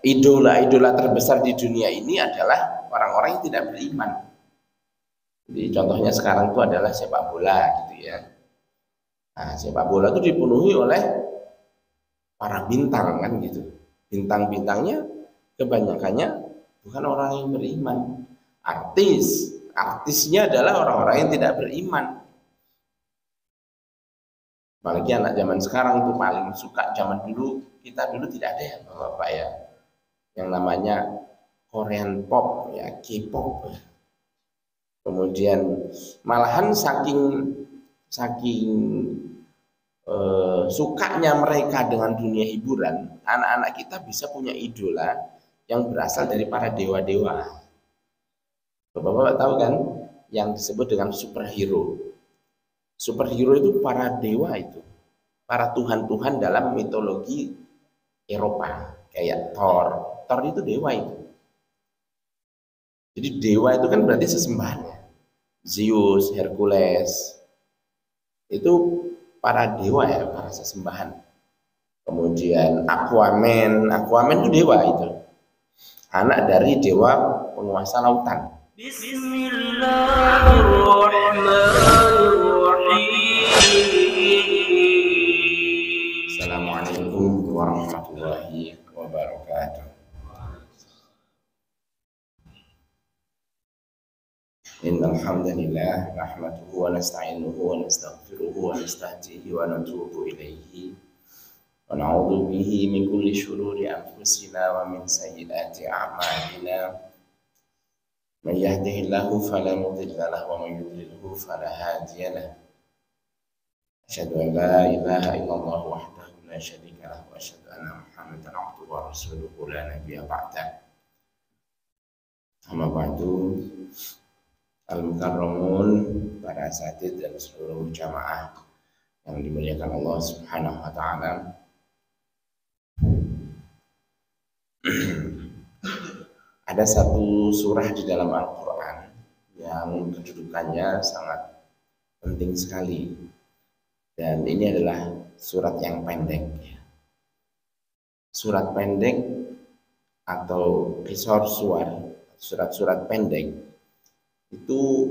idola-idola terbesar di dunia ini adalah orang-orang yang tidak beriman. Jadi contohnya sekarang itu adalah sepak bola gitu ya. Nah, sepak bola itu dipenuhi oleh para bintang kan gitu. Bintang-bintangnya kebanyakannya bukan orang yang beriman. Artisnya adalah orang-orang yang tidak beriman. Apalagi anak zaman sekarang tuh paling suka. Zaman dulu, kita dulu tidak ada ya Bapak ya, yang namanya Korean pop ya, K-pop. Kemudian malahan saking sukanya mereka dengan dunia hiburan, anak-anak kita bisa punya idola yang berasal dari para dewa-dewa. Bapak-bapak tahu kan yang disebut dengan superhero. Superhero itu para dewa itu, para tuhan-tuhan dalam mitologi Eropa, kayak Thor. Thor itu dewa itu. Jadi dewa itu kan berarti sesembahannya. Zeus, Hercules, itu para dewa ya, para sesembahan. Kemudian Aquaman itu dewa itu, anak dari dewa penguasa lautan. Bismillahirrahmanirrahim. Assalamualaikum warahmatullahi wabarakatuh. Innal hamdalillah nahmaduhu wa nasta'inuhu wa nastaghfiruhu wa nastahdihi wa natubu ilaihi wa na'udzu bihi min kulli shururi anfusina wa min sayyiati a'malina. Man yahdihillahu fala mudilla lahu wa man yudlilhu fala hadiya lahu. Asyhadu an la ilaha illallah wahdahu la syarika lahu wa asyhadu anna Muhammadan abduhu wa rasuluhu la nabiyya ba'dah. Amma ba'du. Al-Mukarramun, para asatidz dan seluruh jamaah yang dimuliakan Allah Subhanahu wa taala. Ada satu surah di dalam Al-Qur'an yang kedudukannya sangat penting sekali. Dan ini adalah surat yang pendek ya. Surat pendek atau qisar suwar, surat-surat pendek itu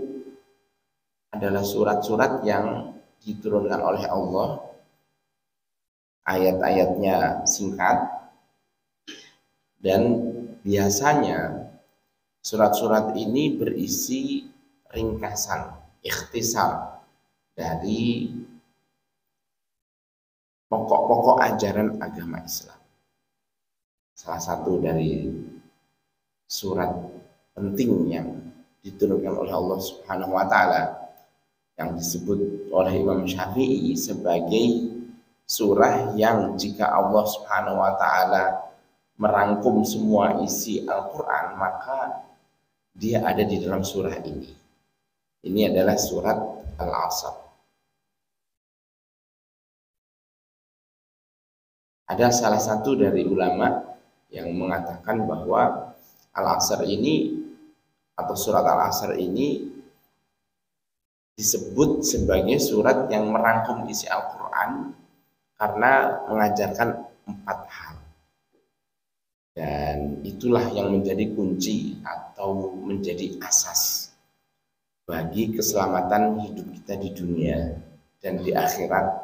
adalah surat-surat yang diturunkan oleh Allah, ayat-ayatnya singkat, dan biasanya surat-surat ini berisi ringkasan, ikhtisar dari pokok-pokok ajaran agama Islam. Salah satu dari surat penting yang diturunkan oleh Allah Subhanahu wa taala yang disebut oleh Imam Syafi'i sebagai surah yang jika Allah Subhanahu wa taala merangkum semua isi Al-Qur'an maka dia ada di dalam surah ini. Ini adalah surat Al-Asr. Ada salah satu dari ulama yang mengatakan bahwa Al-Asr ini atau surat Al-Asr ini disebut sebagai surat yang merangkum isi Al-Quran karena mengajarkan 4 hal. Dan itulah yang menjadi kunci atau menjadi asas bagi keselamatan hidup kita di dunia dan di akhirat,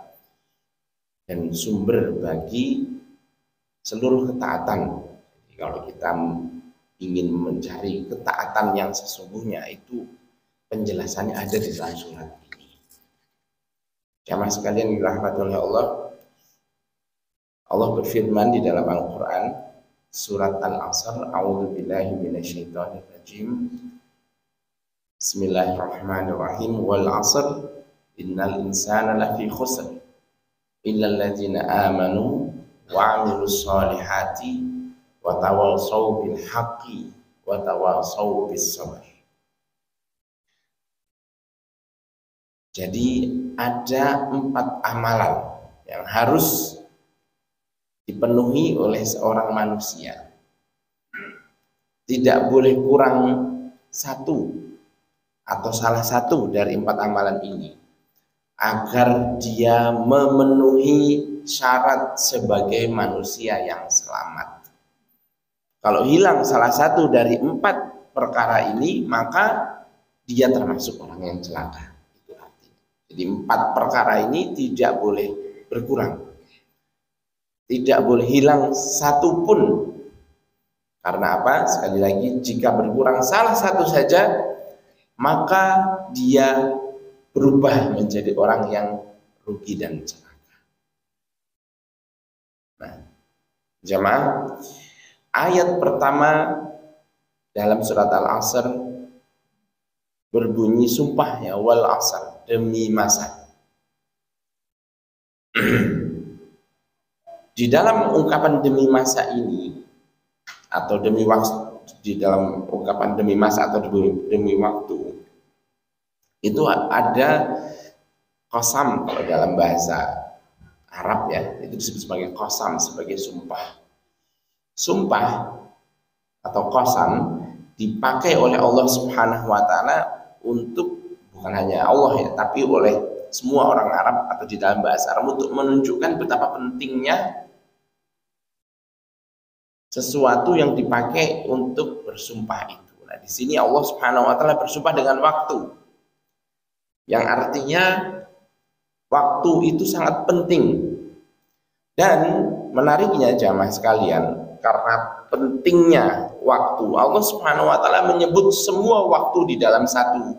dan sumber bagi seluruh ketaatan. Jadi kalau kita ingin mencari ketaatan yang sesungguhnya, itu penjelasannya ada di dalam surat ini. Jamaah sekalian dirahmati oleh Allah, Allah berfirman di dalam Al-Quran surat Al-Asr, a'udzubillahi minasyaitonirrajim, bismillahirrahmanirrahim, wal 'asr innal insana lafi khusr illal ladzina amanu wa 'amilus solihati wa tawassaw bil haqqi wa tawassaw bis sabr. Jadi ada 4 amalan yang harus dipenuhi oleh seorang manusia. Tidak boleh kurang satu atau salah satu dari 4 amalan ini agar dia memenuhi syarat sebagai manusia yang selamat. Kalau hilang salah satu dari 4 perkara ini, maka dia termasuk orang yang celaka. Itu artinya. Jadi 4 perkara ini tidak boleh berkurang. Tidak boleh hilang satu pun. Karena apa? Sekali lagi, jika berkurang salah satu saja, maka dia berubah menjadi orang yang rugi dan celaka. Nah, jemaah, ayat pertama dalam surat Al-Asr berbunyi sumpah ya, wal asr, demi masa. Di dalam ungkapan demi masa ini, atau demi waktu, di dalam ungkapan demi masa atau demi waktu, itu ada qasam. Kalau dalam bahasa Arab ya, itu disebut sebagai qasam, sebagai sumpah. Sumpah atau qasam dipakai oleh Allah Subhanahu wa taala untuk, bukan hanya Allah ya, tapi oleh semua orang Arab atau di dalam bahasa Arab, untuk menunjukkan betapa pentingnya sesuatu yang dipakai untuk bersumpah itu. Nah, di sini Allah Subhanahu wa taala bersumpah dengan waktu, yang artinya waktu itu sangat penting. Dan menariknya jamaah sekalian, karena pentingnya waktu, Allah Subhanahu wa taala menyebut semua waktu di dalam satu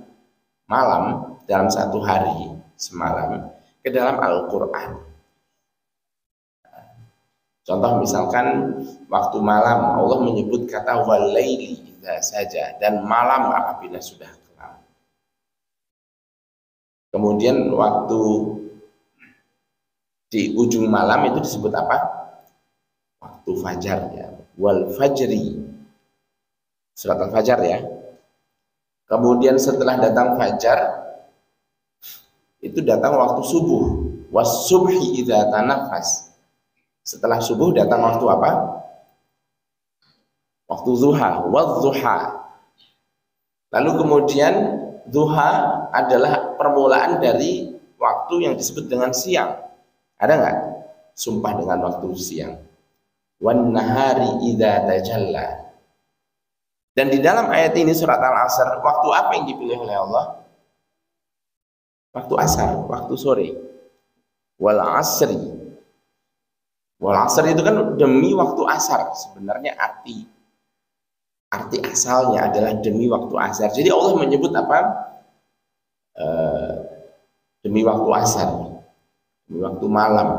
malam, dalam satu hari semalam, ke dalam Al-Qur'an. Contoh misalkan waktu malam, Allah menyebut kata walaili idza saja, dan malam apabila sudah kelam. Kemudian waktu di ujung malam itu disebut apa? Waktu fajar ya, wal fajri, surat Al-Fajar ya. Kemudian setelah datang fajar itu datang waktu subuh, was subhi idza tanafas. Setelah subuh datang waktu apa? Waktu zuha, wadzuha. Lalu kemudian zuha adalah permulaan dari waktu yang disebut dengan siang. Ada nggak sumpah dengan waktu siang? Wan nahari idza tajalla. Dan di dalam ayat ini surat Al-Asr, waktu apa yang dipilih oleh Allah? Waktu asar, waktu sore. Wal asri. Wal asr itu kan demi waktu asar. Sebenarnya arti asalnya adalah demi waktu asar. Jadi Allah menyebut apa? Demi waktu asar, demi waktu malam,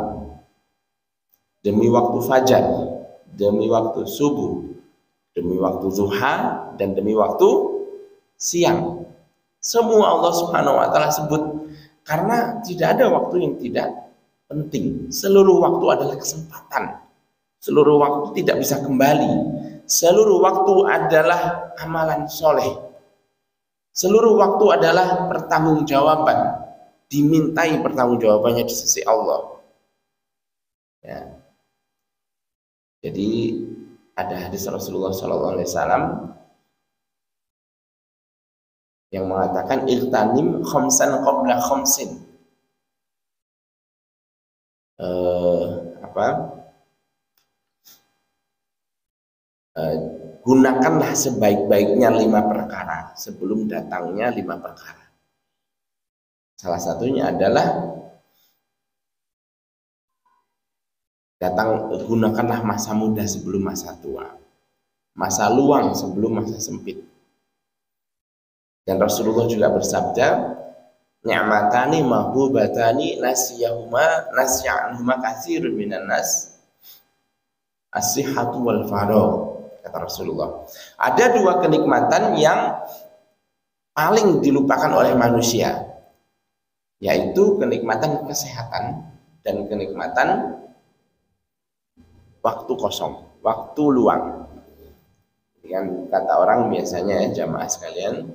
demi waktu fajar, demi waktu subuh, demi waktu zuha, dan demi waktu siang. Semua Allah Subhanahu wa taala sebut, karena tidak ada waktu yang tidak penting. Seluruh waktu adalah kesempatan. Seluruh waktu tidak bisa kembali. Seluruh waktu adalah amalan soleh. Seluruh waktu adalah pertanggungjawaban. Dimintai pertanggungjawabannya di sisi Allah. Ya. Jadi ada hadis Rasulullah SAW yang mengatakan iltanim khamsan qabla khamsin. Gunakanlah sebaik-baiknya 5 perkara sebelum datangnya 5 perkara. Salah satunya adalah gunakanlah masa muda sebelum masa tua, masa luang sebelum masa sempit. Dan Rasulullah juga bersabda, ni'matani mahbubatani nasya'anhuma katsirun minan nas, as-sihhatu wal faragh, kata Rasulullah. Ada 2 kenikmatan yang paling dilupakan oleh manusia, yaitu kenikmatan kesehatan dan kenikmatan waktu kosong, waktu luang. Dengan kata orang biasanya jamaah sekalian,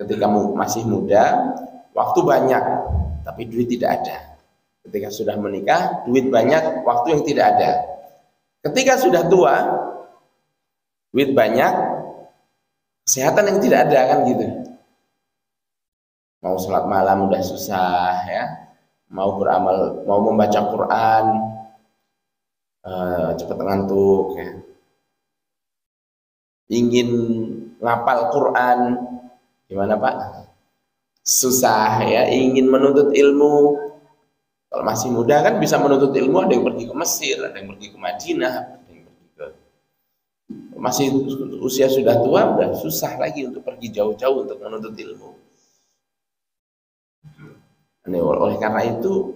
ketika masih muda, waktu banyak, tapi duit tidak ada. Ketika sudah menikah, duit banyak, waktu yang tidak ada. Ketika sudah tua, duit banyak, kesehatan yang tidak ada, kan gitu. Mau sholat malam udah susah ya, mau beramal, mau membaca Quran, cepat ngantuk ya. ingin ngapal Quran, gimana Pak? Susah ya, ingin menuntut ilmu. Kalau masih muda kan bisa menuntut ilmu, ada yang pergi ke Mesir, ada yang pergi ke Madinah, ada yang pergi ke, masih usia sudah tua, udah susah lagi untuk pergi jauh-jauh untuk menuntut ilmu. Oleh karena itu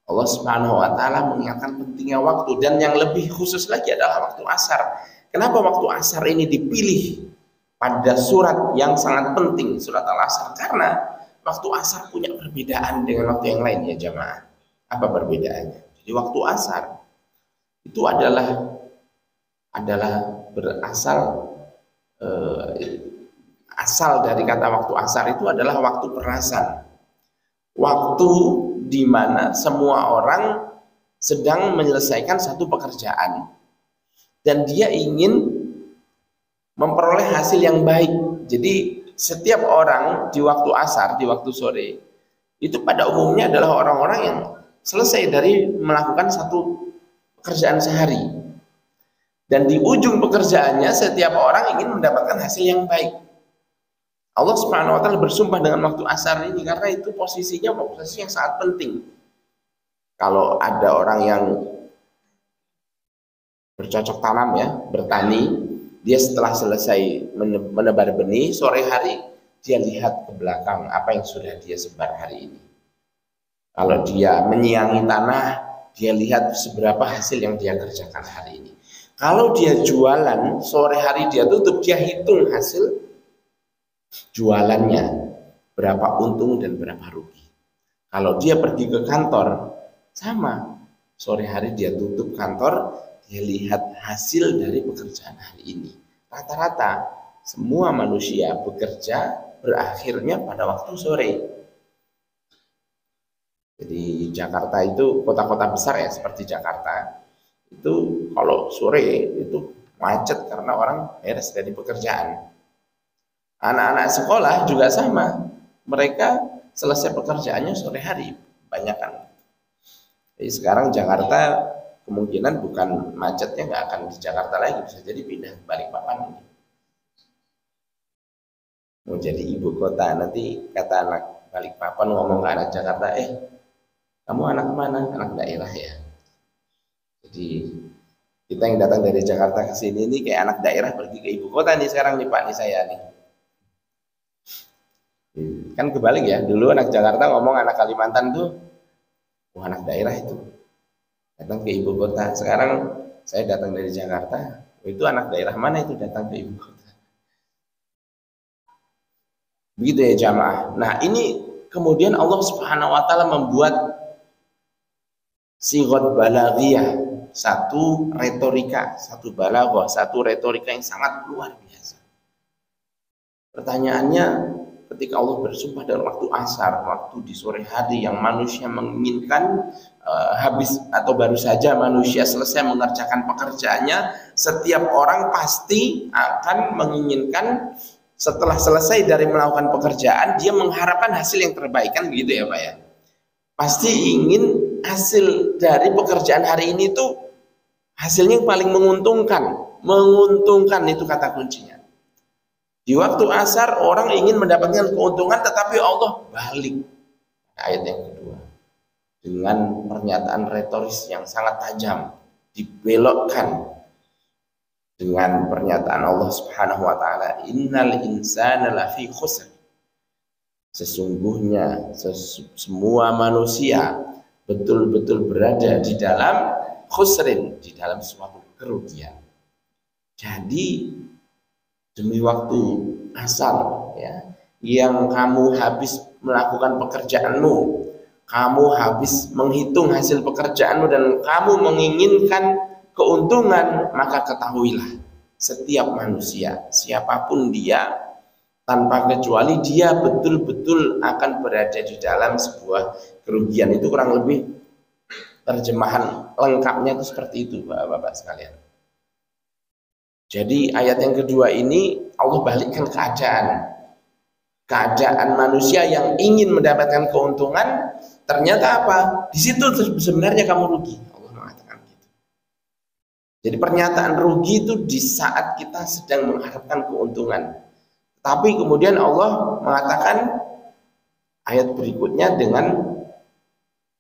Allah Subhanahu wa taala mengingatkan pentingnya waktu, dan yang lebih khusus lagi adalah waktu asar. Kenapa waktu asar ini dipilih pada surat yang sangat penting, surat Al-Asr? Karena waktu asar punya perbedaan dengan waktu yang lain ya jamaah. Apa perbedaannya? Jadi waktu asar itu adalah berasal asal dari kata waktu asar itu adalah waktu perasan. Waktu di mana semua orang sedang menyelesaikan satu pekerjaan dan dia ingin memperoleh hasil yang baik. Jadi setiap orang di waktu asar, di waktu sore itu pada umumnya adalah orang-orang yang selesai dari melakukan satu pekerjaan sehari, dan di ujung pekerjaannya setiap orang ingin mendapatkan hasil yang baik. Allah Subhanahu wa taala bersumpah dengan waktu asar ini karena itu posisi yang sangat penting. Kalau ada orang yang bercocok tanam ya, bertani, dia setelah selesai menebar benih sore hari, dia lihat ke belakang apa yang sudah dia sebar hari ini. Kalau dia menyiangi tanah, dia lihat seberapa hasil yang dia kerjakan hari ini. Kalau dia jualan, sore hari dia tutup, dia hitung hasil jualannya, berapa untung dan berapa rugi. Kalau dia pergi ke kantor, sama, sore hari dia tutup kantor, dia lihat hasil dari pekerjaan hari ini. Rata-rata semua manusia bekerja berakhirnya pada waktu sore. Jadi Jakarta itu kota-kota besar ya, seperti Jakarta itu kalau sore itu macet karena orang beres dari pekerjaan. Anak-anak sekolah juga sama, mereka selesai pekerjaannya sore hari, banyak kan. Jadi sekarang Jakarta kemungkinan bukan macetnya nggak akan di Jakarta lagi, bisa jadi pindah ke Balikpapan ini. Mau jadi ibu kota, nanti kata anak Balikpapan ngomong ke anak Jakarta, kamu anak mana? Anak daerah ya. Jadi kita yang datang dari Jakarta ke sini ini kayak anak daerah pergi ke ibu kota nih sekarang nih Pak, nih saya nih. Kan kebalik ya, dulu anak Jakarta ngomong anak Kalimantan tuh, wah anak daerah itu, datang ke ibu kota. Sekarang saya datang dari Jakarta, itu anak daerah mana itu datang ke ibu kota. Begitu ya jamaah. Nah ini kemudian Allah Subhanahu wa taala membuat sighat balaghiyah, satu retorika, satu balaghah, satu retorika yang sangat luar biasa. Pertanyaannya, ketika Allah bersumpah dalam waktu asar, waktu di sore hari yang manusia menginginkan habis atau baru saja manusia selesai mengerjakan pekerjaannya, setiap orang pasti akan menginginkan setelah selesai dari melakukan pekerjaan, dia mengharapkan hasil yang terbaik, kan begitu ya Pak ya. Pasti ingin hasil dari pekerjaan hari ini tuh hasilnya yang paling menguntungkan. Menguntungkan itu kata kuncinya. Di waktu asar orang ingin mendapatkan keuntungan, tetapi Allah balik ayat yang kedua dengan pernyataan retoris yang sangat tajam, dibelokkan dengan pernyataan Allah Subhanahu wa taala, innal insana lafi khusr. Sesungguhnya semua manusia betul-betul berada di dalam khusrin, di dalam suatu kerugian. Jadi demi waktu asar ya, yang kamu habis melakukan pekerjaanmu, kamu habis menghitung hasil pekerjaanmu dan kamu menginginkan keuntungan, maka ketahuilah setiap manusia, siapapun dia, tanpa kecuali dia betul-betul akan berada di dalam sebuah kerugian. Itu kurang lebih terjemahan lengkapnya itu seperti itu Bapak-bapak sekalian. Jadi ayat yang kedua ini Allah balikkan keadaan manusia yang ingin mendapatkan keuntungan, ternyata apa? Di situ sebenarnya kamu rugi. Allah mengatakan gitu. Jadi pernyataan rugi itu di saat kita sedang mengharapkan keuntungan. Tapi kemudian Allah mengatakan ayat berikutnya dengan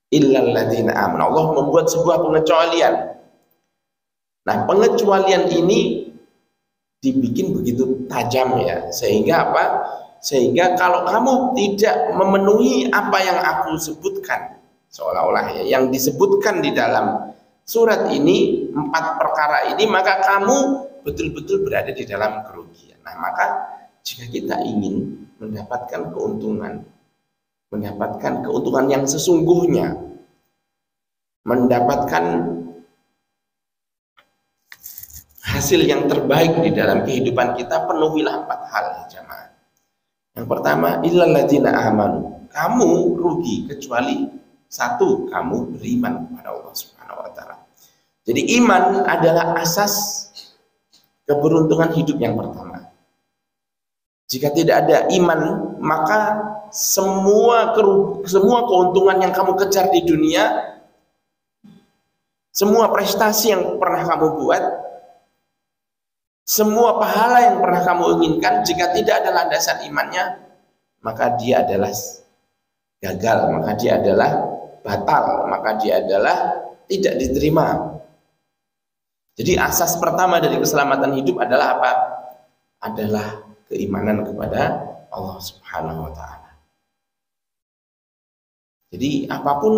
illal ladzina amanu. Allah membuat sebuah pengecualian. Nah, pengecualian ini dibikin begitu tajam ya, sehingga apa? Sehingga kalau kamu tidak memenuhi apa yang aku sebutkan, seolah-olah ya, yang disebutkan di dalam surat ini, 4 perkara ini, maka kamu betul-betul berada di dalam kerugian. Nah, maka jika kita ingin mendapatkan keuntungan yang sesungguhnya, mendapatkan hasil yang terbaik di dalam kehidupan kita, penuhilah 4 hal ya jamaah. Yang pertama, illal ladzina amanu. Kamu rugi kecuali 1, kamu beriman kepada Allah Subhanahu wa taala. Jadi iman adalah asas keberuntungan hidup yang pertama. Jika tidak ada iman, maka semua keuntungan yang kamu kejar di dunia, semua prestasi yang pernah kamu buat, semua pahala yang pernah kamu inginkan, jika tidak ada landasan imannya, maka dia adalah gagal, maka dia adalah batal, maka dia adalah tidak diterima. Jadi asas pertama dari keselamatan hidup adalah apa? Adalah keimanan kepada Allah Subhanahu wa taala. Jadi apapun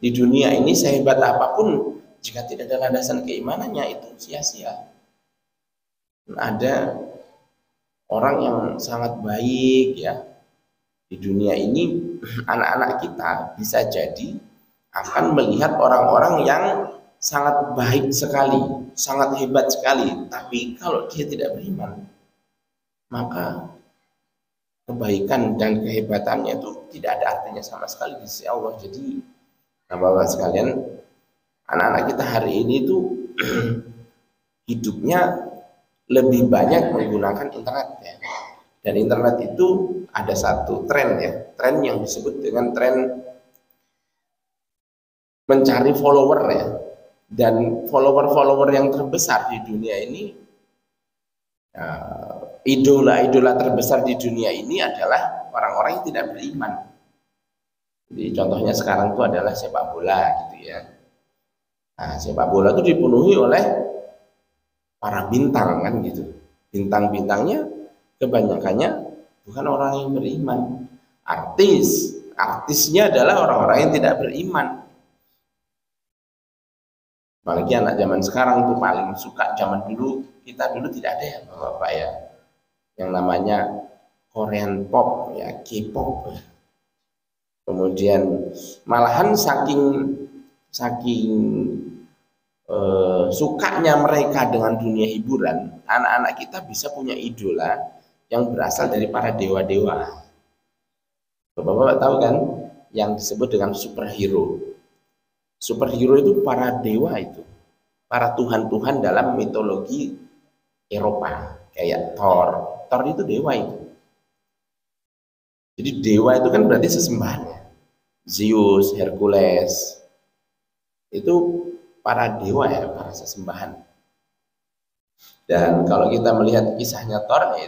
di dunia ini, sehebat apapun, jika tidak ada landasan keimanannya, itu sia-sia. Ada orang yang sangat baik ya di dunia ini, anak-anak kita bisa jadi akan melihat orang-orang yang sangat baik sekali, sangat hebat sekali, tapi kalau dia tidak beriman, maka kebaikan dan kehebatannya itu tidak ada artinya sama sekali di sisi Allah. Jadi Bapak-bapak sekalian, anak-anak kita hari ini itu hidupnya lebih banyak menggunakan internet ya. Dan internet itu ada satu tren ya, tren yang disebut dengan tren mencari follower ya. Dan follower-follower yang terbesar di dunia ini, idola-idola terbesar di dunia ini adalah orang-orang yang tidak beriman. Jadi contohnya sekarang itu adalah sepak bola gitu ya. Nah, sepak bola itu dipenuhi oleh para bintang kan gitu. Bintang-bintangnya kebanyakannya bukan orang yang beriman. Artisnya adalah orang-orang yang tidak beriman. Apalagi anak zaman sekarang tuh paling suka, zaman dulu, kita dulu tidak ada ya Bapak ya, yang namanya Korean pop ya, K-pop. Kemudian malahan saking sukanya mereka dengan dunia hiburan, anak-anak kita bisa punya idola yang berasal dari para dewa-dewa. Bapak-bapak tahu kan yang disebut dengan superhero. Superhero itu para dewa itu, para tuhan-tuhan dalam mitologi Eropa, kayak Thor. Thor itu dewa itu. Jadi dewa itu kan berarti sesembahannya. Zeus, Hercules, itu para dewa ya, para sesembahan. Dan kalau kita melihat kisahnya Thor,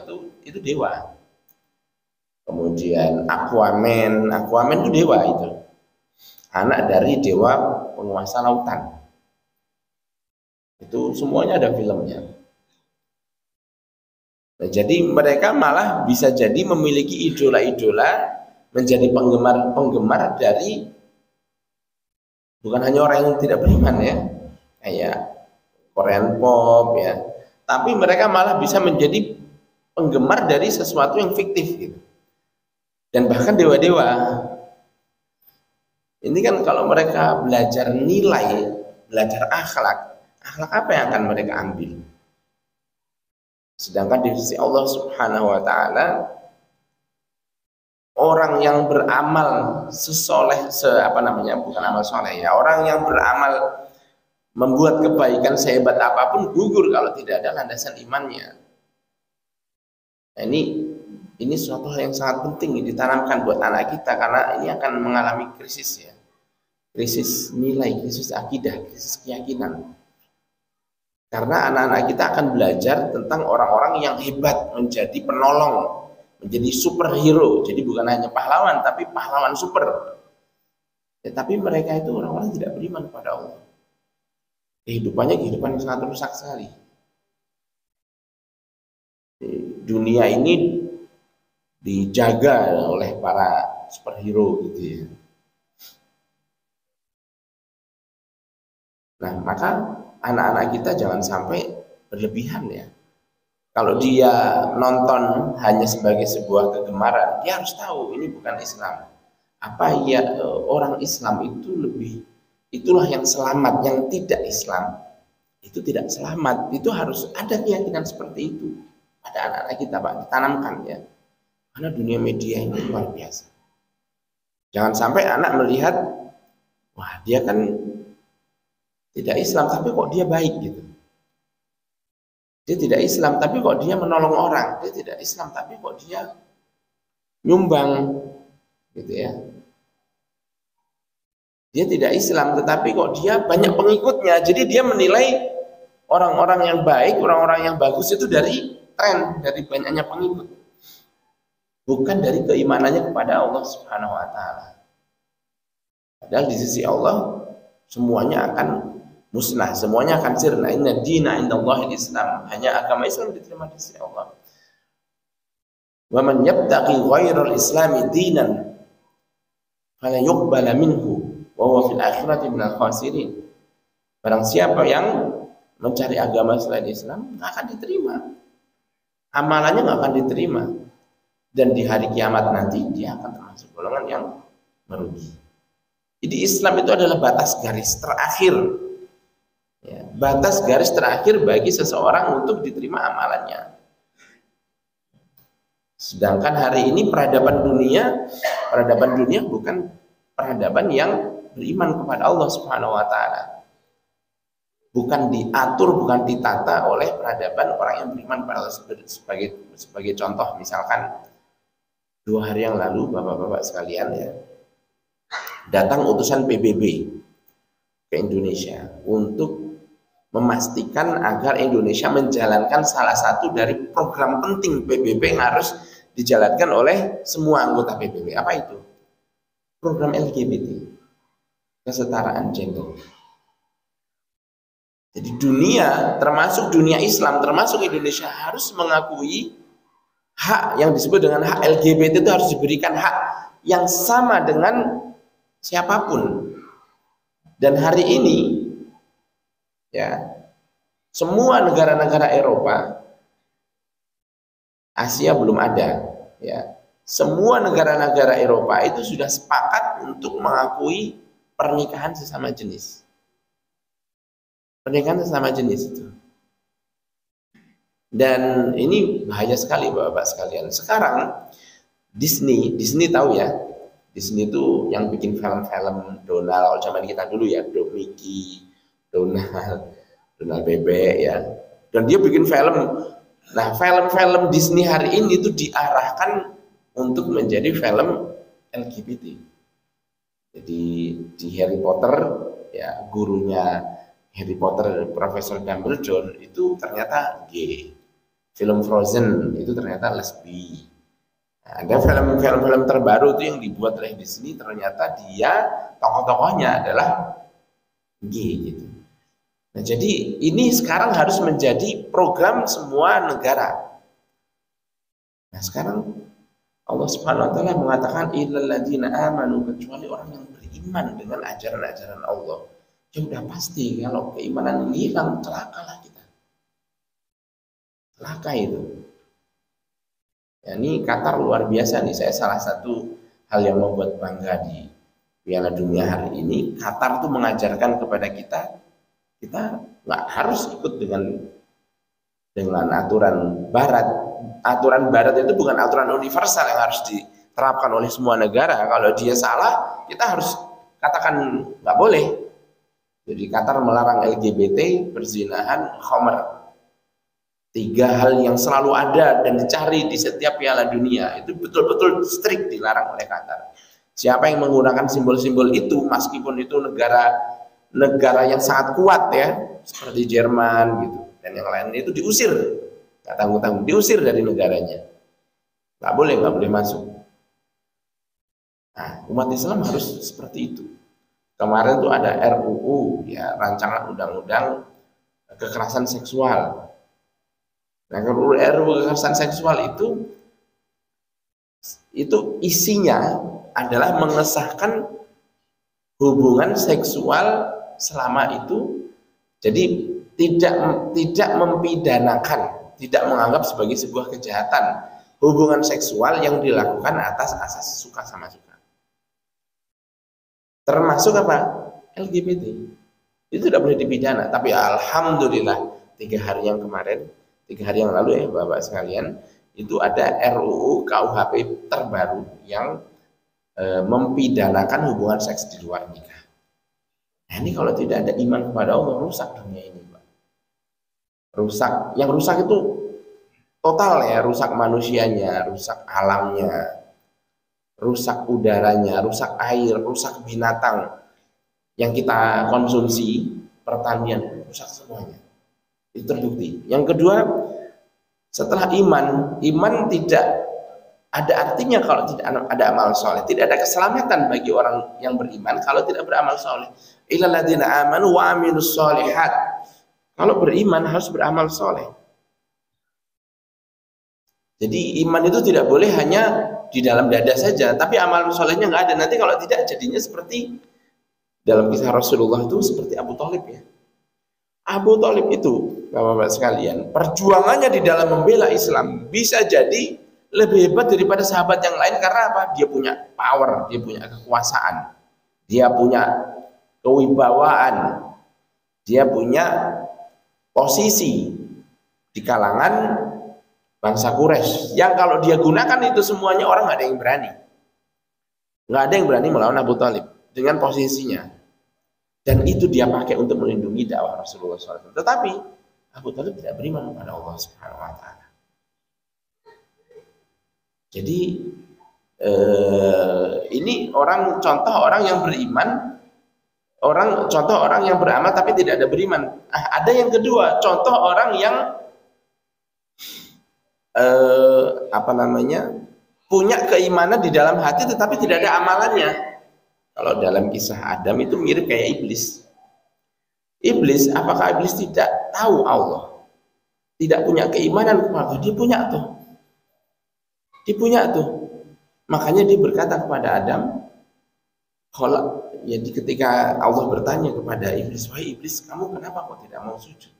itu dewa. Kemudian Aquaman itu dewa itu, anak dari dewa penguasa lautan. Itu semuanya ada filmnya. Nah, jadi mereka malah bisa jadi memiliki idola-idola, menjadi penggemar dari bukan hanya orang yang tidak beriman ya, kayak Korean pop ya, tapi mereka malah bisa menjadi penggemar dari sesuatu yang fiktif gitu. Dan bahkan dewa-dewa ini kan kalau mereka belajar nilai, belajar akhlak apa yang akan mereka ambil? Sedangkan di sisi Allah Subhanahu wa taala, orang yang beramal bukan amal soleh ya, orang yang beramal membuat kebaikan sehebat apapun gugur kalau tidak ada landasan imannya. Nah, ini suatu hal yang sangat penting ditanamkan buat anak kita, karena ini akan mengalami krisis ya, krisis nilai, krisis akidah, krisis keyakinan. Karena anak-anak kita akan belajar tentang orang-orang yang hebat, menjadi penolong, menjadi superhero. Jadi bukan hanya pahlawan, tapi pahlawan super. Tetapi mereka itu orang-orang tidak beriman kepada Allah. Kehidupannya kehidupan yang sangat rusak sekali. Dunia ini dijaga oleh para superhero gitu ya. Nah, maka anak-anak kita jangan sampai berlebihan ya. Kalau dia nonton hanya sebagai sebuah kegemaran, dia harus tahu ini bukan Islam. Apa ya, orang Islam itu itulah yang selamat, yang tidak Islam itu tidak selamat. Itu harus ada keyakinan seperti itu pada anak-anak kita, Pak, ditanamkan ya. Karena dunia media ini luar biasa. Jangan sampai anak melihat, wah dia kan tidak Islam tapi kok dia baik gitu. Dia tidak Islam tapi kok dia menolong orang. Dia tidak Islam tapi kok dia nyumbang gitu ya. Dia tidak Islam tetapi kok dia banyak pengikutnya. Jadi dia menilai orang-orang yang baik, orang-orang yang bagus itu dari tren, dari banyaknya pengikut. Bukan dari keimanannya kepada Allah Subhanahu wa taala. Padahal di sisi Allah semuanya akan musnah, semuanya akan sirna. Inna dina indallahil Islam. Hanya agama Islam diterima di sisi Allah. Wa man yabtaghi ghairal islami dinan fala yuqbala minhu wa huwa fil akhirati minal khasirin. Barang siapa yang mencari agama selain Islam, nggak akan diterima. Amalannya nggak akan diterima. Dan di hari kiamat nanti dia akan termasuk golongan yang merugi. Jadi Islam itu adalah batas garis terakhir. Ya, batas garis terakhir bagi seseorang untuk diterima amalannya. Sedangkan hari ini peradaban dunia bukan peradaban yang beriman kepada Allah Subhanahu wa taala. Bukan diatur, bukan ditata oleh peradaban orang yang beriman kepada Allah. Sebagai contoh, misalkan 2 hari yang lalu bapak-bapak sekalian ya, datang utusan PBB ke Indonesia untuk memastikan agar Indonesia menjalankan salah satu dari program penting PBB yang harus dijalankan oleh semua anggota PBB. Apa itu? Program LGBT, kesetaraan gender. Jadi dunia, termasuk dunia Islam, termasuk Indonesia harus mengakui hak yang disebut dengan hak LGBT itu harus diberikan hak yang sama dengan siapapun. Dan hari ini ya, semua negara-negara Eropa, Asia belum ada ya. Semua negara-negara Eropa itu sudah sepakat untuk mengakui pernikahan sesama jenis. Pernikahan sesama jenis itu. Dan ini bahaya sekali Bapak-bapak sekalian. Sekarang Disney tahu ya. Disney itu yang bikin film-film Donald zaman kita dulu ya, Mickey, Donald Bebek ya. Dan dia bikin film. Nah, film-film Disney hari ini itu diarahkan untuk menjadi film LGBT. Jadi di Harry Potter ya, gurunya Harry Potter Profesor Dumbledore itu ternyata gay. Film Frozen itu ternyata lesbi. Nah, ada film-film terbaru itu yang dibuat oleh Disney, ternyata dia tokoh-tokohnya adalah gay gitu. Nah, jadi ini sekarang harus menjadi program semua negara. Nah, sekarang Allah Subhanahu wa taala mengatakan illal ladzina amanu, kecuali orang yang beriman dengan ajaran-ajaran Allah. Ya udah pasti kalau keimanan ini hilang, celakalah kita. Celaka itu. Ya, ini Qatar luar biasa nih. Saya salah satu hal yang membuat bangga di Piala Dunia hari ini. Qatar tuh mengajarkan kepada kita nggak harus ikut dengan aturan Barat. Aturan Barat itu bukan aturan universal yang harus diterapkan oleh semua negara. Kalau dia salah, kita harus katakan nggak boleh. Jadi Qatar melarang LGBT, perzinahan, khamr. 3 hal yang selalu ada dan dicari di setiap Piala Dunia itu betul-betul strict dilarang oleh Qatar. Siapa yang menggunakan simbol-simbol itu, meskipun itu negara yang sangat kuat ya, seperti Jerman gitu dan yang lain itu diusir, nggak tanggung-tanggung, diusir dari negaranya, nggak boleh masuk. Nah, umat Islam harus seperti itu. Kemarin tuh ada RUU, ya, rancangan undang-undang kekerasan seksual. Nah, RUU kekerasan seksual itu isinya adalah mengesahkan hubungan seksual selama itu, jadi tidak mempidanakan, tidak menganggap sebagai sebuah kejahatan hubungan seksual yang dilakukan atas asas suka sama suka. Termasuk apa? LGBT. Itu tidak boleh dipidana. Tapi alhamdulillah 3 hari yang lalu ya Bapak sekalian, itu ada RUU KUHP terbaru yang mempidanakan hubungan seks di luar nikah. Nah, ini kalau tidak ada iman kepada Allah, rusak dunia ini, Pak. Rusak. Yang rusak itu total ya, rusak manusianya, rusak alamnya, rusak udaranya, rusak air, rusak binatang yang kita konsumsi, pertanian, rusak semuanya. Itu terbukti. Yang kedua, setelah iman tidak ada artinya kalau tidak ada amal soleh. Tidak ada keselamatan bagi orang yang beriman kalau tidak beramal soleh. Illal ladzina amanu wa amilus solihat. Kalau beriman harus beramal soleh. Jadi iman itu tidak boleh hanya di dalam dada saja, tapi amal solehnya nggak ada. Nanti kalau tidak jadinya seperti dalam kisah Rasulullah itu seperti Abu Thalib ya. Abu Thalib itu, Bapak-bapak sekalian, perjuangannya di dalam membela Islam bisa jadi lebih hebat daripada sahabat yang lain karena apa? Dia punya power, dia punya kekuasaan, dia punya kewibawaan, dia punya posisi di kalangan bangsa Quraisy yang kalau dia gunakan itu semuanya orang nggak ada yang berani melawan Abu Thalib dengan posisinya, dan itu dia pakai untuk melindungi dakwah Rasulullah SAW. Tetapi Abu Thalib tidak beriman kepada Allah Subhanahu Wa Taala. Jadi ini contoh orang yang beriman, contoh orang yang beramal tapi tidak ada beriman. Ada yang kedua, contoh orang yang punya keimanan di dalam hati tetapi tidak ada amalannya. Kalau dalam kisah Adam itu mirip kayak iblis. Apakah iblis tidak tahu Allah? Tidak punya keimanan kepada Allah? Dia punya tuh. Makanya dia berkata kepada Adam, jadi ketika Allah bertanya kepada iblis, wahai iblis, kamu kenapa kok tidak mau sujud?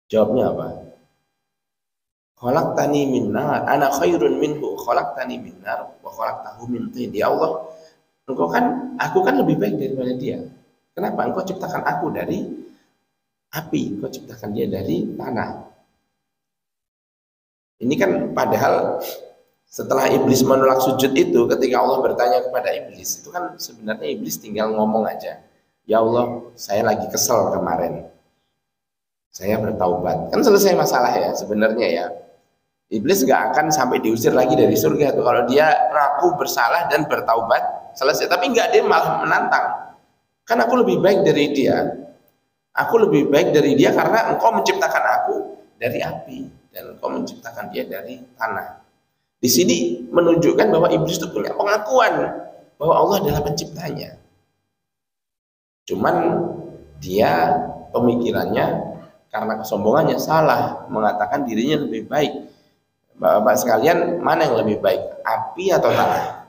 Jawabnya apa? Khalaqtani min nar, ana khairun minhu, khalaqtani min nar wa khalaqtahu min tin. Ya Allah, aku kan lebih baik daripada dia. Kenapa? Engkau ciptakan aku dari api, engkau ciptakan dia dari tanah. Ini kan padahal setelah iblis menolak sujud itu, ketika Allah bertanya kepada iblis, itu kan sebenarnya iblis tinggal ngomong aja, ya Allah, saya lagi kesel kemarin, saya bertaubat, kan selesai masalah ya sebenarnya ya. Iblis gak akan sampai diusir lagi dari surga tuh kalau dia mengaku bersalah dan bertaubat, selesai. Tapi enggak, dia malah menantang. Kan aku lebih baik dari dia. Aku lebih baik dari dia karena engkau menciptakan aku dari api dan engkau menciptakan dia dari tanah. Di sini menunjukkan bahwa iblis itu punya pengakuan bahwa Allah adalah penciptanya. Cuman dia pemikirannya karena kesombongannya salah, mengatakan dirinya lebih baik. Bapak sekalian, mana yang lebih baik? Api atau tanah?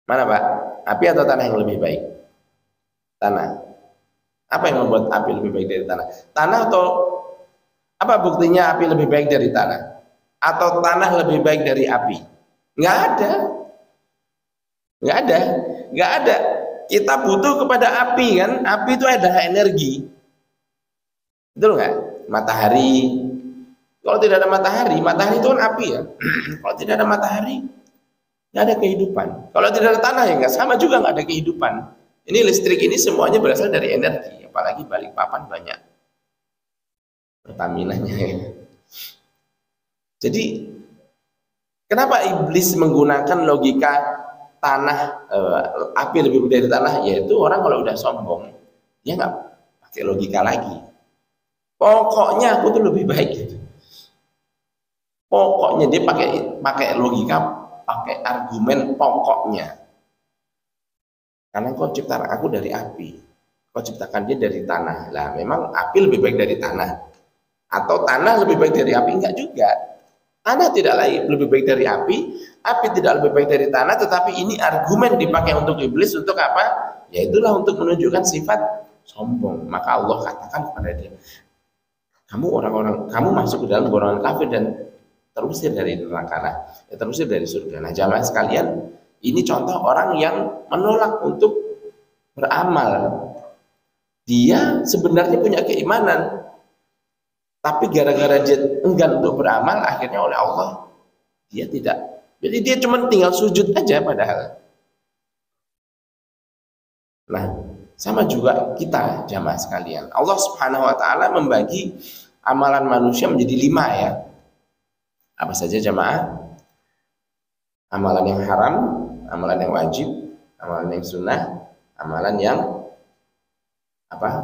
Mana Pak? Api atau tanah yang lebih baik? Tanah. Apa yang membuat api lebih baik dari tanah? Tanah atau apa buktinya api lebih baik dari tanah? Atau tanah lebih baik dari api? Nggak ada. Nggak ada. Kita butuh kepada api kan? Api itu adalah energi. Betul nggak? Matahari. Kalau tidak ada matahari itu kan api ya. Kalau tidak ada matahari, nggak ada kehidupan. Kalau tidak ada tanah ya nggak, sama juga nggak ada kehidupan. Ini listrik ini semuanya berasal dari energi. Apalagi Balikpapan banyak Pertaminanya ya. Jadi kenapa iblis menggunakan logika tanah, api lebih dari tanah? Yaitu orang kalau udah sombong, Dia nggak pakai logika lagi. Pokoknya aku tuh lebih baik gitu. Pokoknya dia pakai logika, pakai argumen pokoknya. Karena kau ciptakan aku dari api, kau ciptakan dia dari tanah. Lah memang api lebih baik dari tanah, atau tanah lebih baik dari api? Enggak juga. Tanah tidak lebih baik dari api tidak lebih baik dari tanah. Tetapi ini argumen dipakai untuk iblis untuk apa? Ya itulah untuk menunjukkan sifat sombong. Maka Allah katakan kepada dia, kamu masuk ke dalam golongan kafir dan terusir dari neraka, terusir dari surga. Nah, jamaah sekalian, ini contoh orang yang menolak untuk beramal. Dia sebenarnya punya keimanan, tapi gara-gara dia enggan untuk beramal, akhirnya oleh Allah dia tidak. Jadi dia cuma tinggal sujud aja padahal. Nah, sama juga kita jamaah sekalian. Allah Subhanahu wa taala membagi amalan manusia menjadi 5 ya. Apa saja jamaah? Amalan yang haram, amalan yang wajib, amalan yang sunnah, amalan yang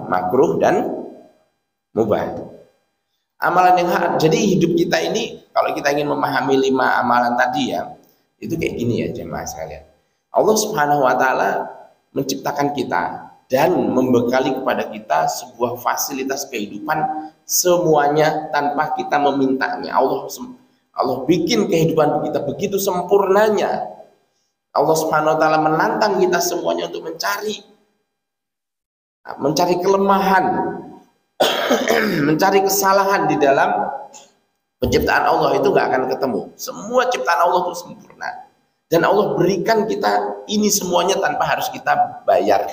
makruh dan mubah. Amalan yang haram. Jadi hidup kita ini, kalau kita ingin memahami 5 amalan tadi ya, itu kayak gini ya jemaah sekalian. Allah Subhanahu wa taala menciptakan kita dan membekali kepada kita sebuah fasilitas kehidupan semuanya tanpa kita memintanya. Allah bikin kehidupan kita begitu sempurnanya. Allah Subhanahu wa taala menantang kita semuanya untuk mencari kelemahan, mencari kesalahan di dalam penciptaan Allah itu nggak akan ketemu. Semua ciptaan Allah itu sempurna. Dan Allah berikan kita ini semuanya tanpa harus kita bayar.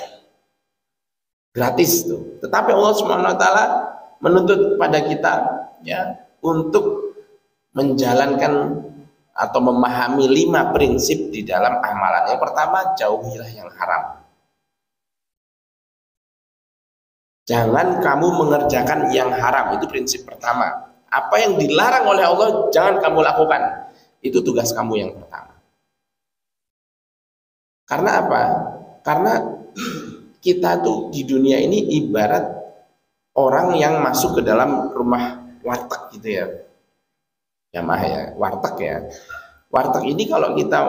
Gratis tuh. Tetapi Allah Subhanahu wa taala menuntut kepada kita ya untuk menjalankan atau memahami 5 prinsip di dalam amalan. Yang pertama, jauhilah yang haram. Jangan kamu mengerjakan yang haram, itu prinsip pertama. Apa yang dilarang oleh Allah jangan kamu lakukan. Itu tugas kamu yang pertama. Karena apa? Karena kita tuh di dunia ini ibarat orang yang masuk ke dalam rumah warteg gitu ya. Jamaah ya, warteg ya. Warteg ini kalau kita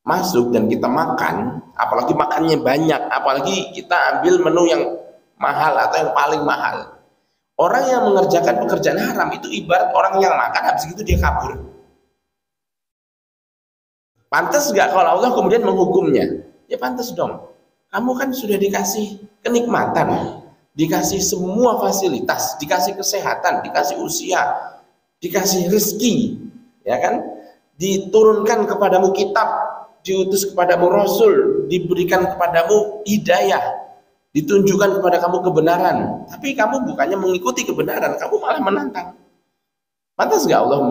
masuk dan kita makan, apalagi makannya banyak, apalagi kita ambil menu yang mahal atau yang paling mahal. Orang yang mengerjakan pekerjaan haram itu ibarat orang yang makan habis itu dia kabur. Pantas nggak kalau Allah kemudian menghukumnya? Ya pantas dong. Kamu kan sudah dikasih kenikmatan, dikasih semua fasilitas, dikasih kesehatan, dikasih usia, dikasih rezeki, ya kan? Diturunkan kepadamu kitab, diutus kepadamu rasul, diberikan kepadamu hidayah, ditunjukkan kepada kamu kebenaran, tapi kamu bukannya mengikuti kebenaran, kamu malah menantang. Pantas nggak Allah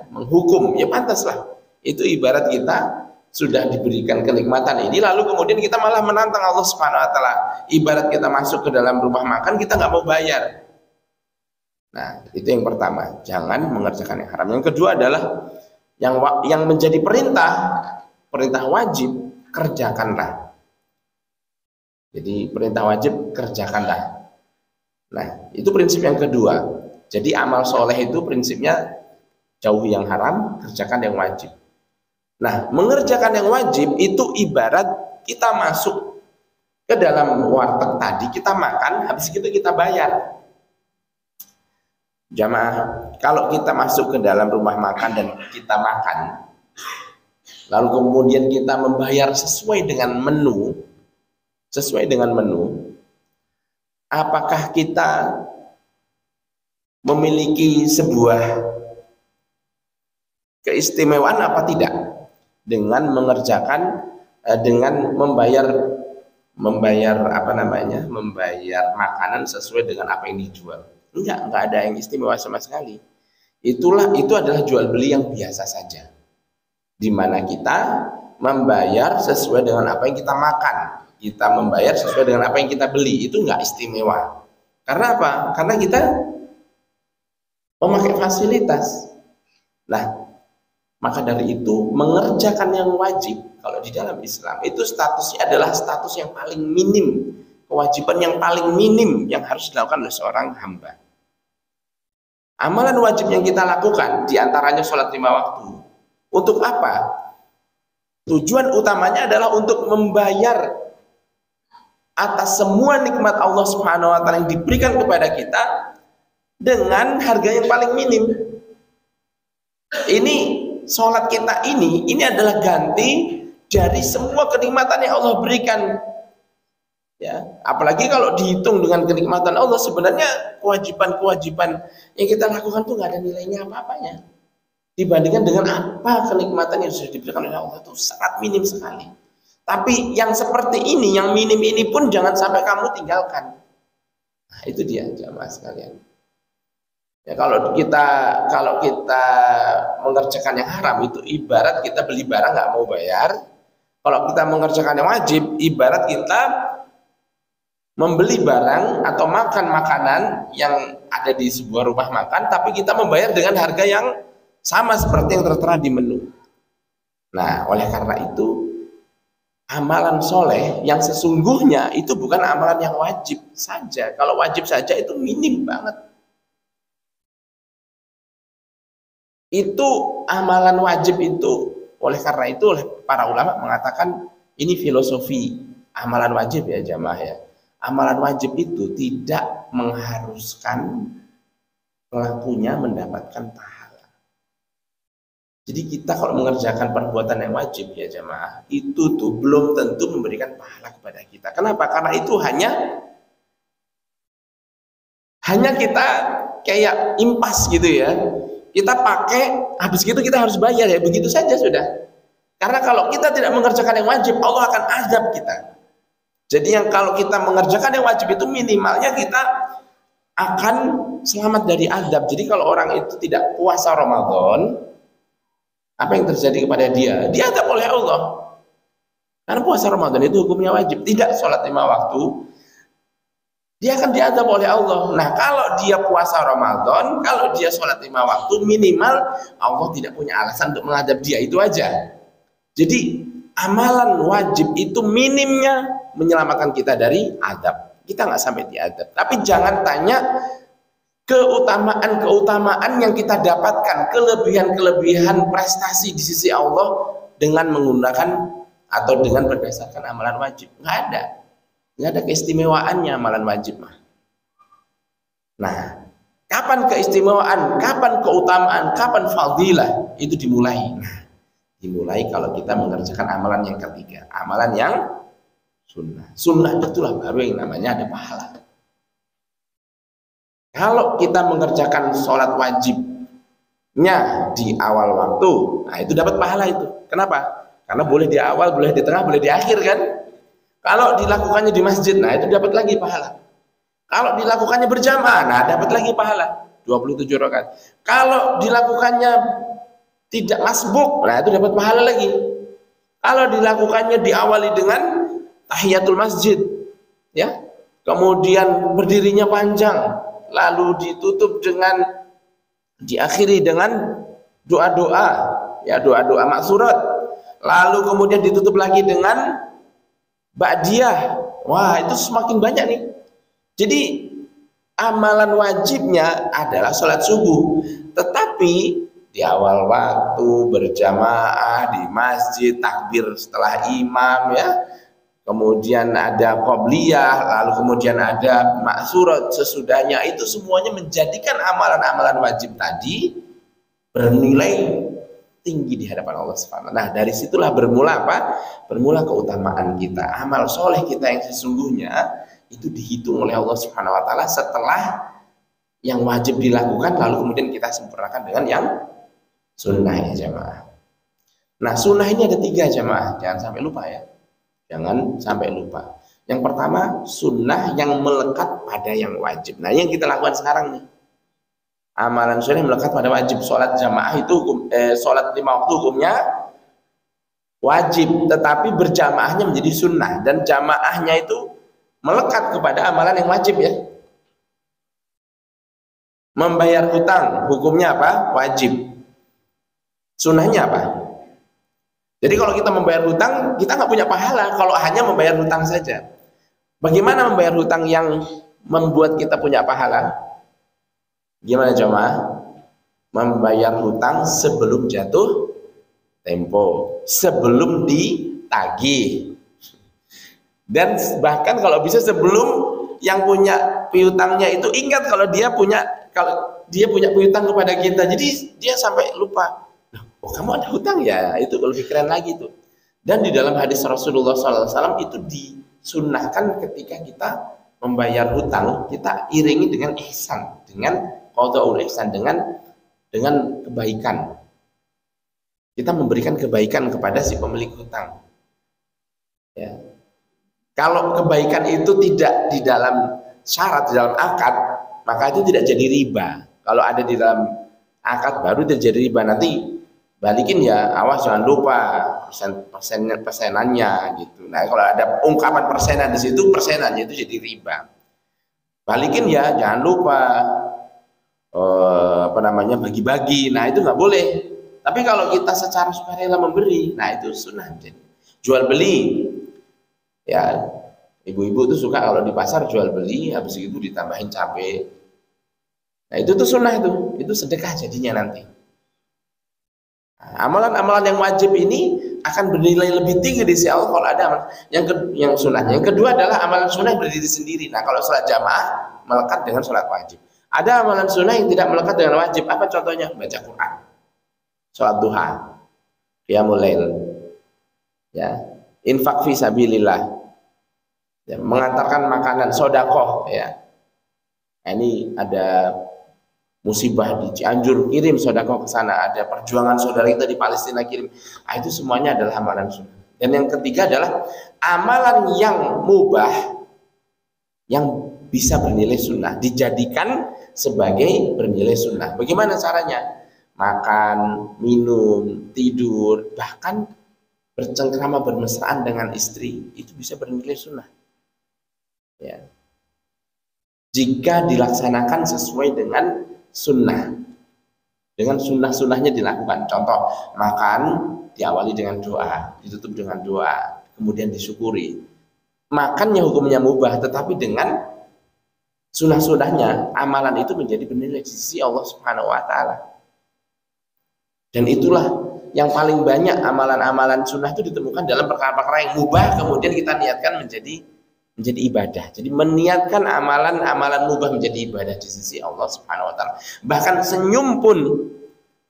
menghukum? Ya pantaslah. Itu ibarat kita sudah diberikan kenikmatan ini, lalu kemudian kita malah menantang Allah Subhanahu wa taala. Ibarat kita masuk ke dalam rumah makan, kita nggak mau bayar. Nah, itu yang pertama, jangan mengerjakan yang haram. Yang kedua adalah yang menjadi perintah wajib, kerjakanlah. Jadi perintah wajib kerjakanlah. Nah, itu prinsip yang kedua. Jadi amal soleh itu prinsipnya jauhi yang haram, kerjakan yang wajib. Nah, mengerjakan yang wajib itu ibarat kita masuk ke dalam warteg tadi, kita makan, habis itu kita bayar. Jamaah, kalau kita masuk ke dalam rumah makan dan kita makan, lalu kemudian kita membayar sesuai dengan menu, apakah kita memiliki sebuah keistimewaan apa tidak dengan mengerjakan, dengan membayar makanan sesuai dengan apa yang dijual? Enggak ada yang istimewa sama sekali. Itu adalah jual beli yang biasa saja, di mana kita membayar sesuai dengan apa yang kita makan, kita membayar sesuai dengan apa yang kita beli. Itu enggak istimewa. Karena apa? Karena kita memakai fasilitas. Nah, Maka dari itu mengerjakan yang wajib kalau di dalam Islam itu statusnya adalah status yang paling minim, kewajiban yang paling minim yang harus dilakukan oleh seorang hamba. Amalan wajib yang kita lakukan diantaranya sholat 5 waktu. Untuk apa? Tujuan utamanya adalah untuk membayar atas semua nikmat Allah Subhanahu wa taala yang diberikan kepada kita dengan harga yang paling minim. Ini sholat kita ini adalah ganti dari semua kenikmatan yang Allah berikan. Ya, apalagi kalau dihitung dengan kenikmatan Allah, sebenarnya kewajiban-kewajiban yang kita lakukan tuh nggak ada nilainya apa-apanya dibandingkan dengan apa kenikmatan yang sudah diberikan oleh Allah, itu sangat minim sekali. Tapi yang seperti ini, yang minim ini pun jangan sampai kamu tinggalkan. Nah, itu dia jamaah sekalian. Ya, kalau kita mengerjakan yang haram itu ibarat kita beli barang nggak mau bayar. Kalau kita mengerjakan yang wajib, ibarat kita membeli barang atau makan makanan yang ada di sebuah rumah makan, tapi kita membayar dengan harga yang sama seperti yang tertera di menu. Nah, oleh karena itu amalan soleh yang sesungguhnya itu bukan amalan yang wajib saja. Kalau wajib saja itu minim banget. Itu amalan wajib itu, oleh karena itu oleh para ulama mengatakan ini filosofi amalan wajib ya jamaah ya. Amalan wajib itu tidak mengharuskan pelakunya mendapatkan pahala. Jadi kita kalau mengerjakan perbuatan yang wajib ya jamaah, itu tuh belum tentu memberikan pahala kepada kita. Kenapa? Karena itu hanya kita kayak impas gitu ya. Kita pakai, habis itu kita harus bayar ya, begitu saja sudah. Karena kalau kita tidak mengerjakan yang wajib, Allah akan azab kita. Jadi yang kalau kita mengerjakan yang wajib itu minimalnya kita akan selamat dari azab. Jadi kalau orang itu tidak puasa Ramadan, apa yang terjadi kepada dia? Diazab oleh Allah. Karena puasa Ramadan itu hukumnya wajib, tidak sholat 5 waktu. Dia akan diazab oleh Allah. Nah, kalau dia puasa Ramadan, kalau dia sholat 5 waktu, minimal Allah tidak punya alasan untuk mengadab dia, itu aja. Jadi amalan wajib itu minimnya menyelamatkan kita dari adab. Kita nggak sampai diadab. Tapi jangan tanya keutamaan yang kita dapatkan, kelebihan prestasi di sisi Allah dengan menggunakan atau dengan berdasarkan amalan wajib. Nggak ada keistimewaannya amalan wajib mah. Nah, kapan keistimewaan, kapan keutamaan, kapan fadilah itu dimulai. Nah, dimulai kalau kita mengerjakan amalan yang ketiga, amalan yang sunnah. Sunnah itulah baru yang namanya ada pahala. Kalau kita mengerjakan sholat wajibnya di awal waktu, nah itu dapat pahala itu. Kenapa? Karena boleh di awal, boleh di tengah, boleh di akhir kan? Kalau dilakukannya di masjid, nah itu dapat lagi pahala. Kalau dilakukannya berjamaah, nah dapat lagi pahala 27 rakaat. Kalau dilakukannya tidak masbuk, nah itu dapat pahala lagi. Kalau dilakukannya diawali dengan tahiyatul masjid, ya, kemudian berdirinya panjang, lalu ditutup dengan diakhiri dengan doa-doa, ya doa-doa maksurat, lalu kemudian ditutup lagi dengan ba'diyah. Wah, itu semakin banyak nih. Jadi amalan wajibnya adalah sholat subuh, tetapi di awal waktu berjamaah di masjid, takbir setelah imam ya, kemudian ada qobliyah, lalu kemudian ada maksurat sesudahnya, itu semuanya menjadikan amalan-amalan wajib tadi bernilai tinggi di hadapan Allah Subhanahu. Nah, dari situlah bermula apa? Bermula keutamaan kita. Amal soleh kita yang sesungguhnya itu dihitung oleh Allah Subhanahu wa taala setelah yang wajib dilakukan, lalu kemudian kita sempurnakan dengan yang sunnah ya jamaah. Nah, sunnah ini ada 3 jamaah, jangan sampai lupa ya. Jangan sampai lupa. Yang pertama, sunnah yang melekat pada yang wajib. Nah, yang kita lakukan sekarang nih. Amalan sunnah yang melekat pada wajib. Sholat jamaah itu sholat 5 waktu hukumnya wajib, tetapi berjamaahnya menjadi sunnah, dan jamaahnya itu melekat kepada amalan yang wajib ya. Membayar hutang hukumnya apa? Wajib. Sunnahnya apa? Jadi kalau kita membayar hutang, kita nggak punya pahala kalau hanya membayar hutang saja. Bagaimana membayar hutang yang membuat kita punya pahala? Gimana jemaah? Membayar hutang sebelum jatuh tempo, sebelum ditagih. Dan bahkan kalau bisa sebelum yang punya piutangnya itu ingat kalau dia punya piutang kepada kita. Jadi dia sampai lupa. Oh, kamu ada hutang ya? Itu lebih keren lagi tuh. Dan di dalam hadis Rasulullah SAW itu disunnahkan ketika kita membayar hutang, kita iringi dengan ihsan, dengan qada'ul ihsan, dengan kebaikan. Kita memberikan kebaikan kepada si pemilik hutang. Ya. Kalau kebaikan itu tidak di dalam syarat, di dalam akad, maka itu tidak jadi riba. Kalau ada di dalam akad baru terjadi riba. Nanti balikin ya, awas jangan lupa persenannya gitu. Nah kalau ada ungkapan persenan di situ, persenannya itu jadi riba. Balikin ya, jangan lupa bagi-bagi. Nah itu nggak boleh. Tapi kalau kita secara sukarela memberi, nah itu sunnah. Jadi jual beli, ya ibu-ibu tuh suka kalau di pasar jual beli, habis itu ditambahin cabai. Nah itu tuh sunnah, itu sedekah jadinya nanti. Amalan-amalan yang wajib ini akan bernilai lebih tinggi di sisi Allah kalau ada amalan yang sunnahnya. Yang kedua adalah amalan sunnah berdiri sendiri. Nah kalau sholat jamaah melekat dengan sholat wajib. Ada amalan sunnah yang tidak melekat dengan wajib. Apa contohnya? Baca Quran, sholat duha, qiyamul lail, ya, infak fi sabilillah, ya, mengantarkan makanan, sodakoh, ya. Nah, ini ada musibah di Cianjur, kirim sodakoh ke sana. Ada perjuangan saudara kita di Palestina, kirim. Nah, itu semuanya adalah amalan sunnah. Dan yang ketiga adalah amalan yang mubah yang bisa bernilai sunnah, dijadikan sebagai bernilai sunnah. Bagaimana caranya? Makan, minum, tidur, bahkan bercengkrama bermesraan dengan istri, itu bisa bernilai sunnah. Ya. Jika dilaksanakan sesuai dengan sunnah, dengan sunnah-sunnahnya dilakukan. Contoh, makan diawali dengan doa, ditutup dengan doa, kemudian disyukuri. Makannya hukumnya mubah, tetapi dengan sunnah-sunnahnya, amalan itu menjadi bernilai di sisi Allah Subhanahu wa Ta'ala. Dan itulah yang paling banyak amalan-amalan sunnah itu ditemukan dalam perkara-perkara yang mubah, kemudian kita niatkan menjadi ibadah. Jadi meniatkan amalan-amalan mubah menjadi ibadah di sisi Allah Subhanahu wa Ta'ala. Bahkan senyum pun,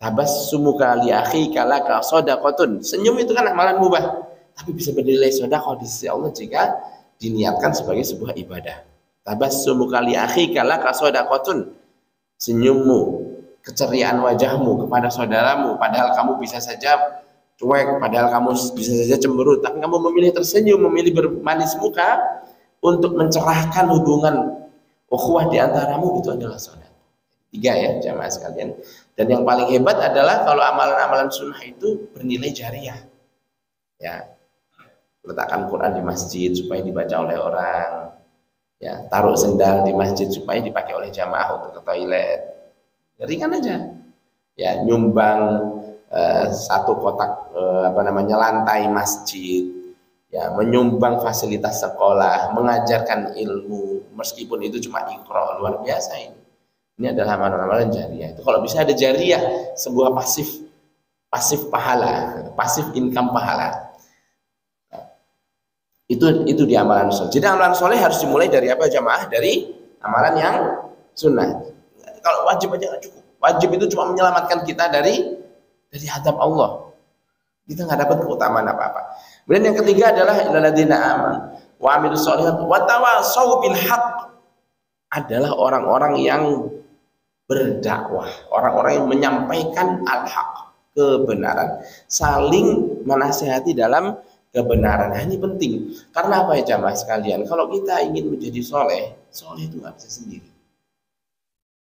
tabassumuka li akhika laka shadaqatun. Senyum itu kan amalan mubah, tapi bisa bernilai sedekah di sisi Allah jika diniatkan sebagai sebuah ibadah. Tabassumuka li akhika laka shadaqatun. Senyummu, keceriaan wajahmu kepada saudaramu, padahal kamu bisa saja cuek, padahal kamu bisa saja cemberut, tapi kamu memilih tersenyum, memilih bermanis muka untuk mencerahkan hubungan ukhuwah di antaramu, itu adalah sedekah. 3 ya jamaah sekalian. Dan yang paling hebat adalah kalau amalan-amalan sunnah itu bernilai jariah. Ya, letakkan Quran di masjid supaya dibaca oleh orang. Ya, taruh sendal di masjid supaya dipakai oleh jamaah untuk ke toilet. Ringan aja. Ya, nyumbang satu kotak lantai masjid. Ya, menyumbang fasilitas sekolah, mengajarkan ilmu, meskipun itu cuma iqra, luar biasa ini. Ini adalah amalan-amalan jariah. Itu kalau bisa ada jariah, sebuah pasif pahala, pasif income pahala. Itu di amalan soleh. Jadi amalan soleh harus dimulai dari apa jamaah? Dari amalan yang sunnah. Kalau wajib aja nggak cukup. Wajib itu cuma menyelamatkan kita dari hadap Allah. Kita nggak dapat keutamaan apa-apa. Kemudian yang ketiga adalah illalladzina amanu wa amilus sholihat wa tawashaw bil haqq, adalah orang-orang yang berdakwah, orang-orang yang menyampaikan al-haq, kebenaran, saling menasihati dalam kebenaran. Nah, ini penting. Karena apa ya jamaah sekalian? Kalau kita ingin menjadi soleh itu nggak bisa sendiri.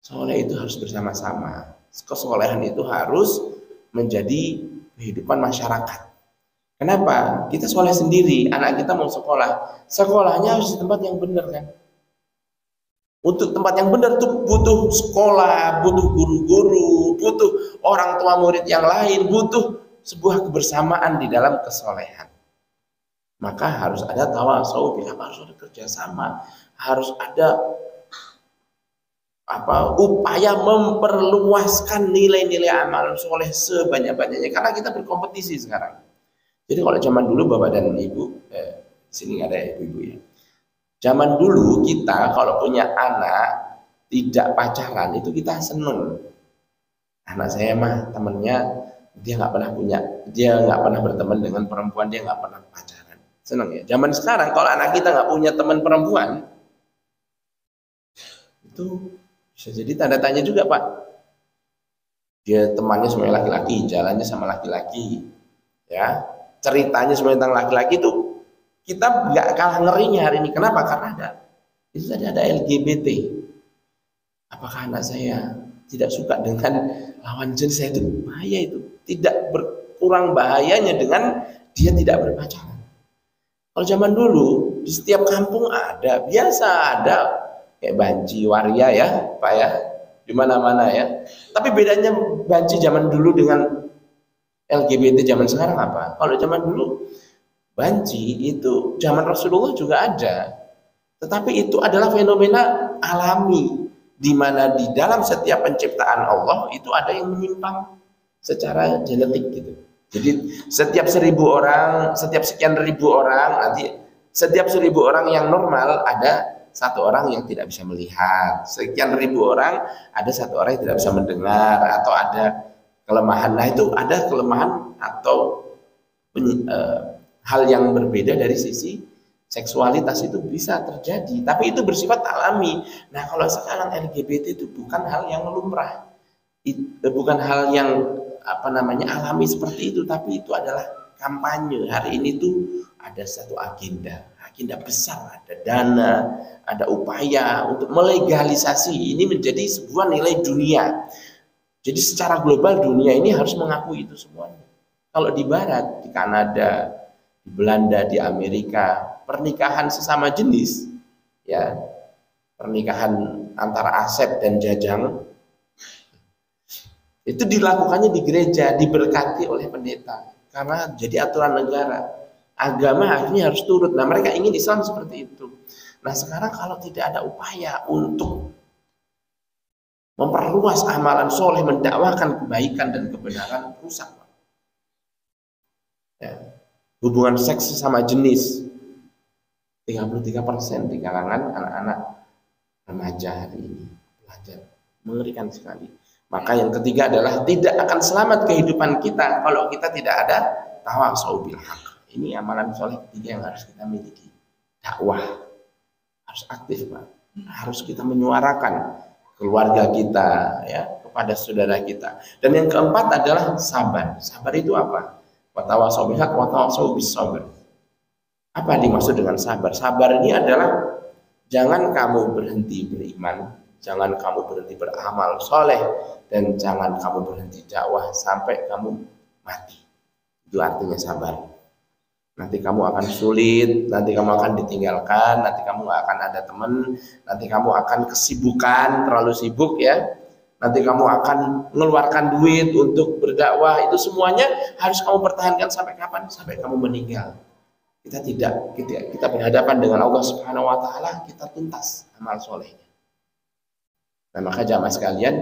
Soleh itu harus bersama-sama. Kesolehan itu harus menjadi kehidupan masyarakat. Kenapa? Kita soleh sendiri, anak kita mau sekolah, sekolahnya harus di tempat yang benar kan. Untuk tempat yang benar tuh butuh sekolah, butuh guru-guru, butuh orang tua murid yang lain, butuh sebuah kebersamaan di dalam kesolehan. Maka harus ada tawasau bil haq, harus ada kerjasama, harus ada upaya memperluaskan nilai-nilai amal soleh sebanyak-banyaknya, karena kita berkompetisi sekarang. Jadi kalau zaman dulu Bapak dan Ibu, sini nggak ada ibu-ibu ya. Zaman dulu kita kalau punya anak tidak pacaran itu kita seneng. Anak saya mah temennya dia nggak pernah berteman dengan perempuan, dia nggak pernah pacaran, seneng ya. Zaman sekarang kalau anak kita nggak punya teman perempuan, itu bisa jadi tanda tanya juga Pak. Dia temannya semuanya laki-laki, jalannya sama laki-laki, ya ceritanya semuanya tentang laki-laki, itu kita nggak kalah ngerinya hari ini. Kenapa? Karena itu tadi ada LGBT. Apakah anak saya tidak suka dengan lawan jenis saya? Itu bahaya, itu tidak berkurang bahayanya dengan dia tidak berpacaran. Kalau zaman dulu di setiap kampung ada, biasa ada kayak banci waria ya Pak ya, di mana-mana ya. Tapi bedanya banci zaman dulu dengan LGBT zaman sekarang apa? Kalau zaman dulu banci itu zaman Rasulullah juga ada, tetapi itu adalah fenomena alami, di mana di dalam setiap penciptaan Allah itu ada yang menyimpang secara genetik gitu. Jadi setiap 1000 orang, setiap sekian ribu orang, nanti setiap 1000 orang yang normal ada 1 orang yang tidak bisa melihat, sekian ribu orang ada 1 orang yang tidak bisa mendengar, atau ada kelemahan. Nah itu ada kelemahan atau hal yang berbeda dari sisi seksualitas, itu bisa terjadi, tapi itu bersifat alami. Nah kalau sekarang LGBT itu bukan hal yang lumrah, bukan hal yang alami seperti itu, tapi itu adalah kampanye. Hari ini tuh ada satu agenda besar, ada dana, ada upaya untuk melegalisasi ini menjadi sebuah nilai dunia. Jadi secara global dunia ini harus mengakui itu semuanya. Kalau di barat, di Kanada, di Belanda, di Amerika, pernikahan sesama jenis, ya pernikahan antara asep dan jajang, itu dilakukannya di gereja, diberkati oleh pendeta, karena jadi aturan negara. Agama akhirnya harus turut. Nah mereka ingin Islam seperti itu. Nah sekarang kalau tidak ada upaya untuk memperluas amalan soleh, mendakwahkan kebaikan dan kebenaran, rusak. Ya. Hubungan seks sesama jenis 33% di kalangan anak-anak remaja hari ini, pelajar, mengerikan sekali. Maka yang ketiga adalah tidak akan selamat kehidupan kita kalau kita tidak ada tawasau bil haq. Ini amalan soleh ketiga yang harus kita miliki. Dakwah harus aktif Pak, harus kita menyuarakan keluarga kita ya kepada saudara kita. Dan yang keempat adalah sabar. Sabar itu apa? Watawasau bil haq, watawasau bis sabr. Apa dimaksud dengan sabar? Sabar ini adalah jangan kamu berhenti beriman, jangan kamu berhenti beramal soleh, dan jangan kamu berhenti dakwah sampai kamu mati. Itu artinya sabar. Nanti kamu akan sulit, nanti kamu akan ditinggalkan, nanti kamu nggak akan ada teman, nanti kamu akan kesibukan, terlalu sibuk ya. Nanti kamu akan mengeluarkan duit untuk berdakwah. Itu semuanya harus kamu pertahankan sampai kapan? Sampai kamu meninggal. Kita berhadapan dengan Allah Subhanahu wa taala, kita tuntas amal solehnya. Nah, maka jamaah sekalian,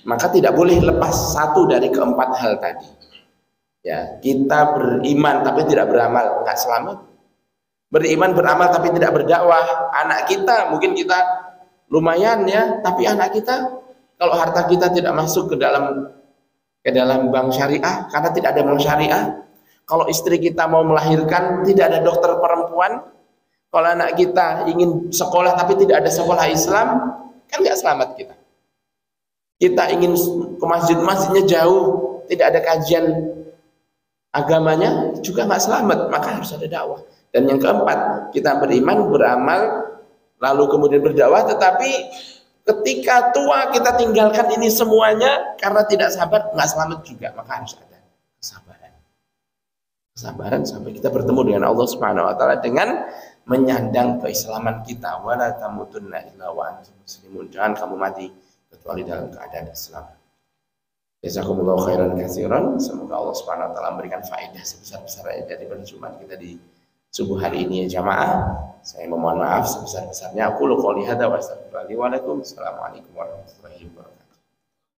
maka tidak boleh lepas satu dari keempat hal tadi. Ya, kita beriman tapi tidak beramal, nggak selamat. Beriman beramal tapi tidak berdakwah. Anak kita, mungkin kita lumayan ya, tapi anak kita, kalau harta kita tidak masuk ke dalam bank syariah karena tidak ada bank syariah, kalau istri kita mau melahirkan tidak ada dokter perempuan, kalau anak kita ingin sekolah tapi tidak ada sekolah Islam, kan nggak selamat kita. Kita ingin ke masjidnya jauh, tidak ada kajian agamanya, juga nggak selamat. Maka harus ada dakwah. Dan yang keempat, kita beriman, beramal, lalu kemudian berdakwah, tetapi ketika tua kita tinggalkan ini semuanya karena tidak sabar, nggak selamat juga. Maka harus ada kesabaran sampai kita bertemu dengan Allah Subhanahu wa taala dengan menyandang keislaman kita. Wala tamutunna illa wa antum muslimun. Jangan kamu mati kecuali dalam keadaan Islam. Jazakumullahu khairan katsiran. Semoga Allah Subhanahu wa taala memberikan faedah sebesar-besarnya dari perjumpaan kita di subuh hari ini ya jamaah. Saya memohon maaf sebesar-besarnya. Aku qouli hadza wa astaghfirullahi wa lakum. Assalamualaikum warahmatullahi wabarakatuh.